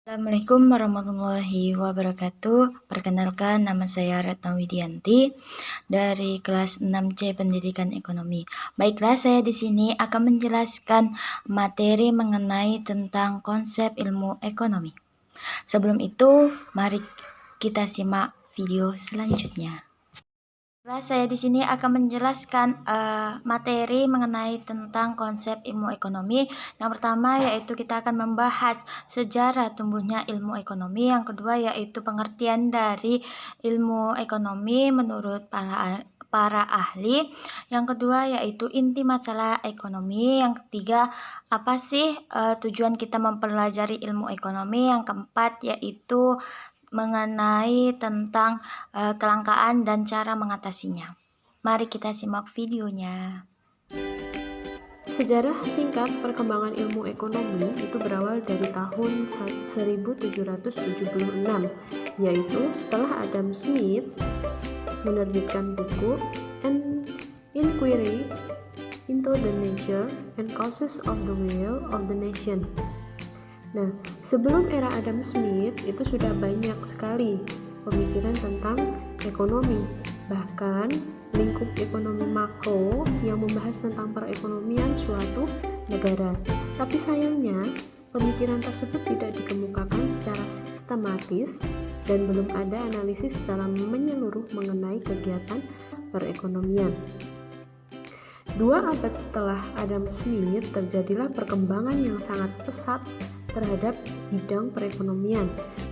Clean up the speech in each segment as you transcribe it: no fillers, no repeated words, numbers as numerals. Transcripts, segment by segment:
Assalamualaikum warahmatullahi wabarakatuh. Perkenalkan, nama saya Retno Widianti dari kelas 6C Pendidikan Ekonomi. Baiklah, saya di sini akan menjelaskan materi mengenai tentang konsep ilmu ekonomi. Sebelum itu, mari kita simak video selanjutnya. Saya di sini akan menjelaskan materi mengenai tentang konsep ilmu ekonomi. Yang pertama yaitu kita akan membahas sejarah tumbuhnya ilmu ekonomi. Yang kedua yaitu pengertian dari ilmu ekonomi menurut para ahli. Yang kedua yaitu inti masalah ekonomi. Yang ketiga, apa sih tujuan kita mempelajari ilmu ekonomi. Yang keempat yaitu mengenai tentang kelangkaan dan cara mengatasinya. Mari kita simak videonya. Sejarah singkat perkembangan ilmu ekonomi itu berawal dari tahun 1776, yaitu setelah Adam Smith menerbitkan buku An Inquiry into the Nature and Causes of the Will of the Nation. Nah, sebelum era Adam Smith itu sudah banyak sekali pemikiran tentang ekonomi. Bahkan lingkup ekonomi makro yang membahas tentang perekonomian suatu negara. Tapi sayangnya, pemikiran tersebut tidak dikemukakan secara sistematis dan belum ada analisis secara menyeluruh mengenai kegiatan perekonomian. 2 abad setelah Adam Smith, terjadilah perkembangan yang sangat pesat terhadap bidang perekonomian,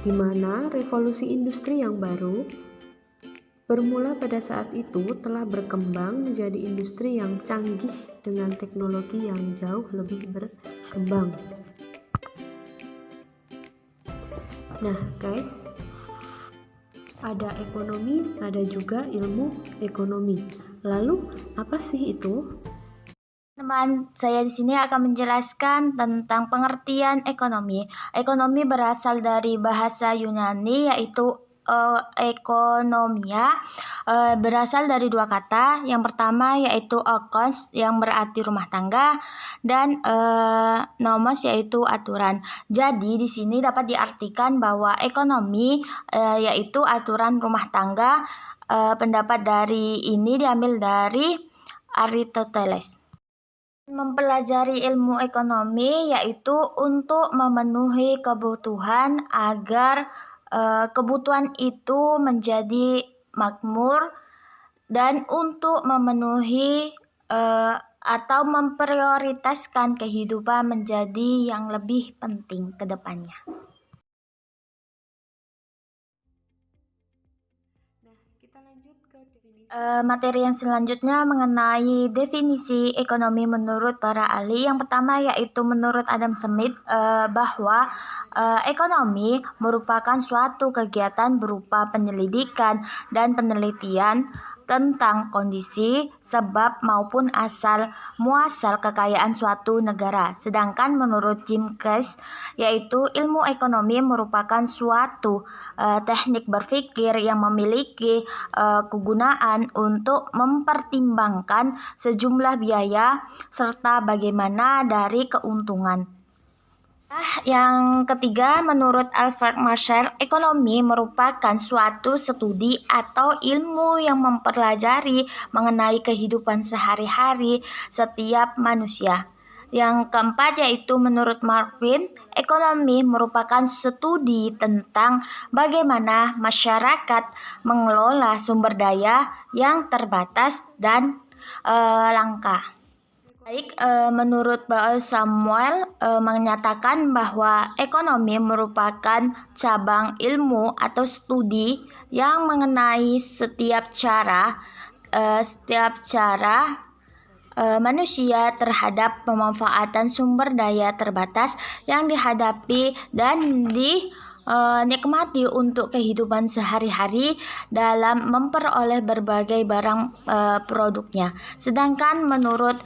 di mana revolusi industri yang baru bermula pada saat itu telah berkembang menjadi industri yang canggih dengan teknologi yang jauh lebih berkembang. Nah guys, ada ekonomi, ada juga ilmu ekonomi. Lalu apa sih itu? Teman, saya di sini akan menjelaskan tentang pengertian ekonomi. Ekonomi berasal dari bahasa Yunani yaitu ekonomia, berasal dari 2 kata. Yang pertama yaitu okos yang berarti rumah tangga dan nomos yaitu aturan. Jadi di sini dapat diartikan bahwa ekonomi yaitu aturan rumah tangga. Pendapat dari ini diambil dari Aristoteles. Mempelajari ilmu ekonomi yaitu untuk memenuhi kebutuhan agar kebutuhan itu menjadi makmur dan untuk memenuhi atau memprioritaskan kehidupan menjadi yang lebih penting ke depannya. Kita lanjut ke definisi. Materi yang selanjutnya mengenai definisi ekonomi menurut para ahli. Yang pertama yaitu menurut Adam Smith bahwa ekonomi merupakan suatu kegiatan berupa penyelidikan dan penelitian tentang kondisi, sebab maupun asal muasal kekayaan suatu negara. Sedangkan menurut Jim Cass, yaitu ilmu ekonomi merupakan suatu teknik berpikir yang memiliki kegunaan untuk mempertimbangkan sejumlah biaya serta bagaimana dari keuntungan. Yang ketiga, menurut Alfred Marshall, ekonomi merupakan suatu studi atau ilmu yang mempelajari mengenai kehidupan sehari-hari setiap manusia. Yang keempat yaitu menurut Marvin, ekonomi merupakan studi tentang bagaimana masyarakat mengelola sumber daya yang terbatas dan langka. Baik, menurut Samuel menyatakan bahwa ekonomi merupakan cabang ilmu atau studi yang mengenai setiap cara manusia terhadap pemanfaatan sumber daya terbatas yang dihadapi dan dinikmati untuk kehidupan sehari-hari dalam memperoleh berbagai barang produknya. Sedangkan menurut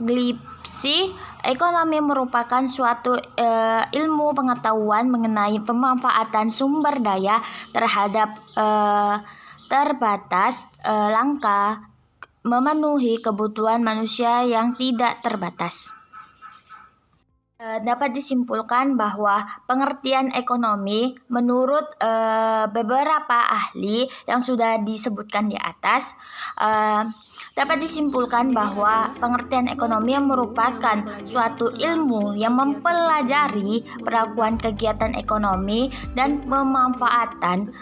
Glipsy, ekonomi merupakan suatu ilmu pengetahuan mengenai pemanfaatan sumber daya terhadap terbatas, langka, memenuhi kebutuhan manusia yang tidak terbatas. Dapat disimpulkan bahwa pengertian ekonomi menurut beberapa ahli yang sudah disebutkan di atas, dapat disimpulkan bahwa pengertian ekonomi merupakan suatu ilmu yang mempelajari perlakuan kegiatan ekonomi dan pemanfaatan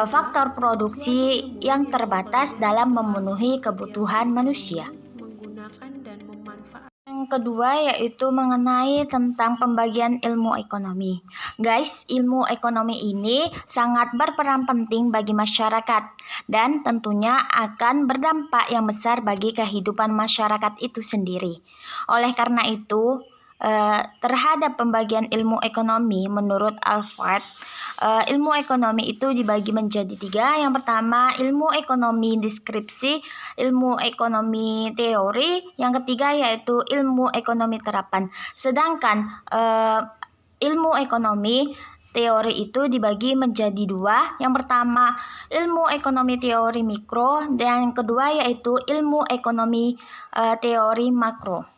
faktor produksi yang terbatas dalam memenuhi kebutuhan manusia. Menggunakan dan memanfaatkan. Yang kedua yaitu mengenai tentang pembagian ilmu ekonomi. Guys, ilmu ekonomi ini sangat berperan penting bagi masyarakat dan tentunya akan berdampak yang besar bagi kehidupan masyarakat itu sendiri. Oleh karena itu, terhadap pembagian ilmu ekonomi menurut Alfred, ilmu ekonomi itu dibagi menjadi 3. Yang pertama, ilmu ekonomi deskripsi, ilmu ekonomi teori. Yang ketiga yaitu ilmu ekonomi terapan. Sedangkan ilmu ekonomi teori itu dibagi menjadi 2. Yang pertama, ilmu ekonomi teori mikro, dan yang kedua yaitu ilmu ekonomi teori makro.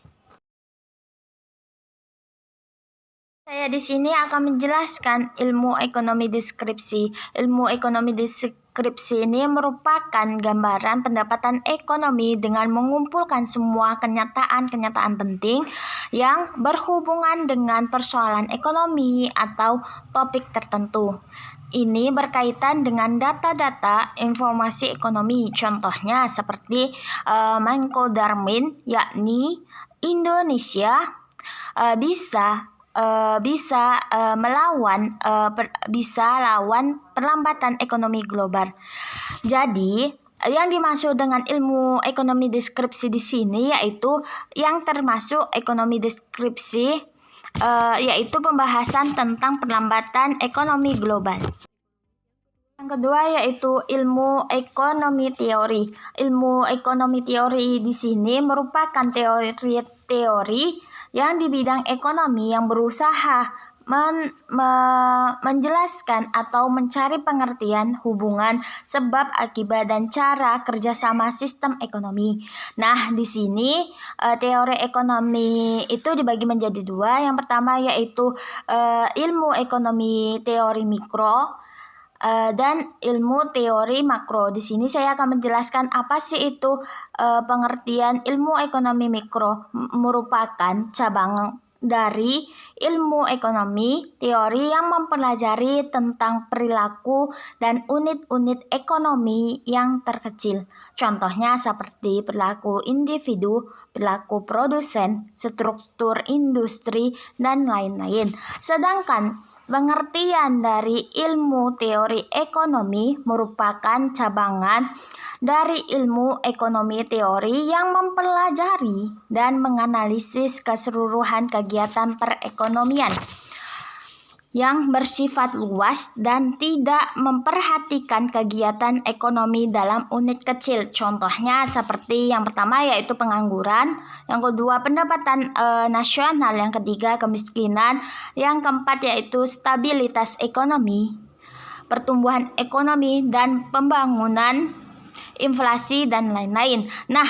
Saya di sini akan menjelaskan ilmu ekonomi deskripsi. Ilmu ekonomi deskripsi ini merupakan gambaran pendapatan ekonomi dengan mengumpulkan semua kenyataan-kenyataan penting yang berhubungan dengan persoalan ekonomi atau topik tertentu. Ini berkaitan dengan data-data informasi ekonomi. Contohnya seperti Menko Darmin, yakni Indonesia bisa lawan perlambatan ekonomi global. Jadi, yang dimaksud dengan ilmu ekonomi deskripsi di sini yaitu yang termasuk ekonomi deskripsi yaitu pembahasan tentang perlambatan ekonomi global. Yang kedua yaitu ilmu ekonomi teori. Ilmu ekonomi teori di sini merupakan teori yang di bidang ekonomi yang berusaha menjelaskan atau mencari pengertian hubungan sebab akibat dan cara kerjasama sistem ekonomi. Nah, di sini teori ekonomi itu dibagi menjadi 2. Yang pertama yaitu ilmu ekonomi teori mikro dan ilmu teori makro. Di sini saya akan menjelaskan apa sih itu pengertian ilmu ekonomi mikro. Merupakan cabang dari ilmu ekonomi teori yang mempelajari tentang perilaku dan unit-unit ekonomi yang terkecil. Contohnya seperti perilaku individu, perilaku produsen, struktur industri, dan lain-lain. Sedangkan pengertian dari ilmu teori ekonomi merupakan cabangan dari ilmu ekonomi teori yang mempelajari dan menganalisis keseluruhan kegiatan perekonomian yang bersifat luas dan tidak memperhatikan kegiatan ekonomi dalam unit kecil. Contohnya seperti yang pertama yaitu pengangguran, yang kedua pendapatan nasional, yang ketiga kemiskinan, yang keempat yaitu stabilitas ekonomi, pertumbuhan ekonomi dan pembangunan, inflasi dan lain-lain. Nah,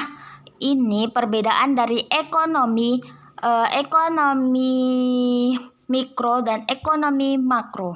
ini perbedaan dari ekonomi mikro dan ekonomi makro.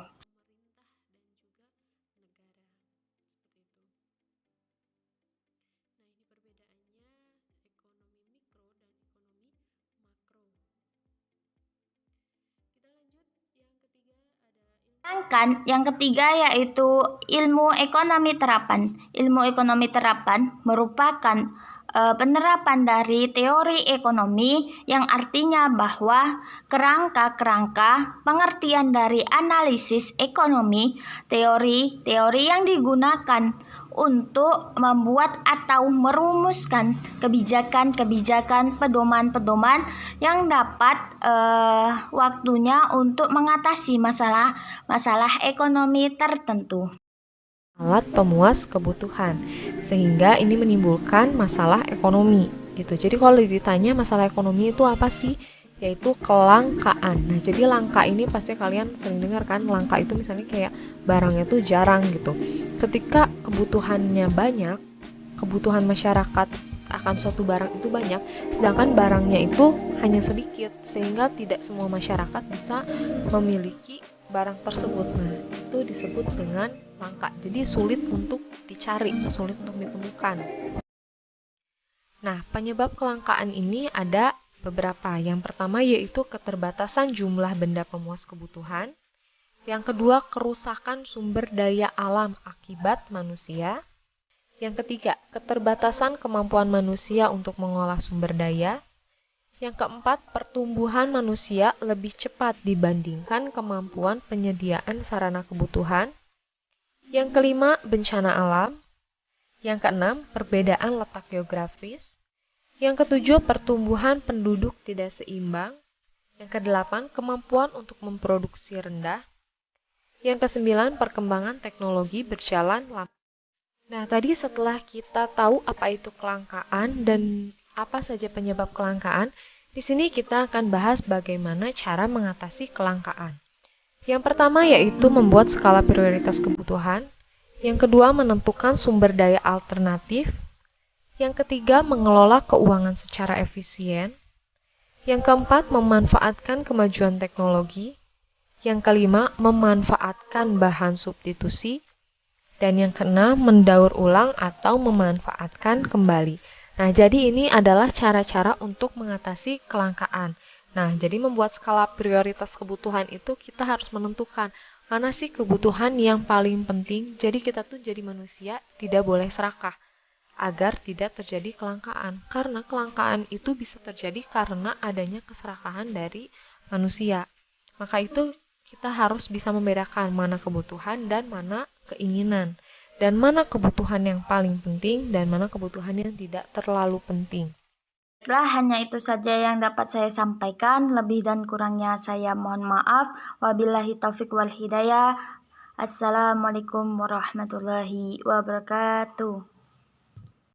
Sedangkan yang ketiga yaitu ilmu ekonomi terapan. Ilmu ekonomi terapan merupakan penerapan dari teori ekonomi yang artinya bahwa kerangka-kerangka pengertian dari analisis ekonomi, teori yang digunakan untuk membuat atau merumuskan kebijakan-kebijakan, pedoman-pedoman yang dapat waktunya untuk mengatasi masalah ekonomi tertentu. Alat pemuas kebutuhan, sehingga ini menimbulkan masalah ekonomi gitu. Jadi kalau ditanya masalah ekonomi itu apa sih? Yaitu kelangkaan. Nah, jadi langka ini pasti kalian sering dengar kan, langka itu misalnya kayak barangnya tuh jarang gitu. Ketika kebutuhannya banyak, kebutuhan masyarakat akan suatu barang itu banyak, sedangkan barangnya itu hanya sedikit, sehingga tidak semua masyarakat bisa memiliki barang tersebut. Nah, itu disebut dengan langka. Jadi sulit untuk dicari, sulit untuk ditemukan. Nah, penyebab kelangkaan ini ada beberapa. Yang pertama yaitu keterbatasan jumlah benda pemuas kebutuhan. Yang kedua, kerusakan sumber daya alam akibat manusia. Yang ketiga, keterbatasan kemampuan manusia untuk mengolah sumber daya. Yang keempat, pertumbuhan manusia lebih cepat dibandingkan kemampuan penyediaan sarana kebutuhan. Yang kelima, bencana alam. Yang keenam, perbedaan letak geografis. Yang ketujuh, pertumbuhan penduduk tidak seimbang. Yang kedelapan, kemampuan untuk memproduksi rendah. Yang kesembilan, perkembangan teknologi berjalan lambat. Nah, tadi setelah kita tahu apa itu kelangkaan dan apa saja penyebab kelangkaan, di sini kita akan bahas bagaimana cara mengatasi kelangkaan. Yang pertama yaitu membuat skala prioritas kebutuhan. Yang kedua, menentukan sumber daya alternatif. Yang ketiga, mengelola keuangan secara efisien. Yang keempat, memanfaatkan kemajuan teknologi. Yang kelima, memanfaatkan bahan substitusi. Dan yang keenam, mendaur ulang atau memanfaatkan kembali. Nah, jadi ini adalah cara-cara untuk mengatasi kelangkaan. Nah, jadi membuat skala prioritas kebutuhan itu kita harus menentukan mana sih kebutuhan yang paling penting. Jadi kita tuh jadi manusia tidak boleh serakah agar tidak terjadi kelangkaan. Karena kelangkaan itu bisa terjadi karena adanya keserakahan dari manusia. Maka itu kita harus bisa membedakan mana kebutuhan dan mana keinginan. Dan mana kebutuhan yang paling penting dan mana kebutuhan yang tidak terlalu penting. Baiklah, hanya itu saja yang dapat saya sampaikan. Lebih dan kurangnya saya mohon maaf. Wabillahi taufiq wal hidayah. Assalamualaikum warahmatullahi wabarakatuh.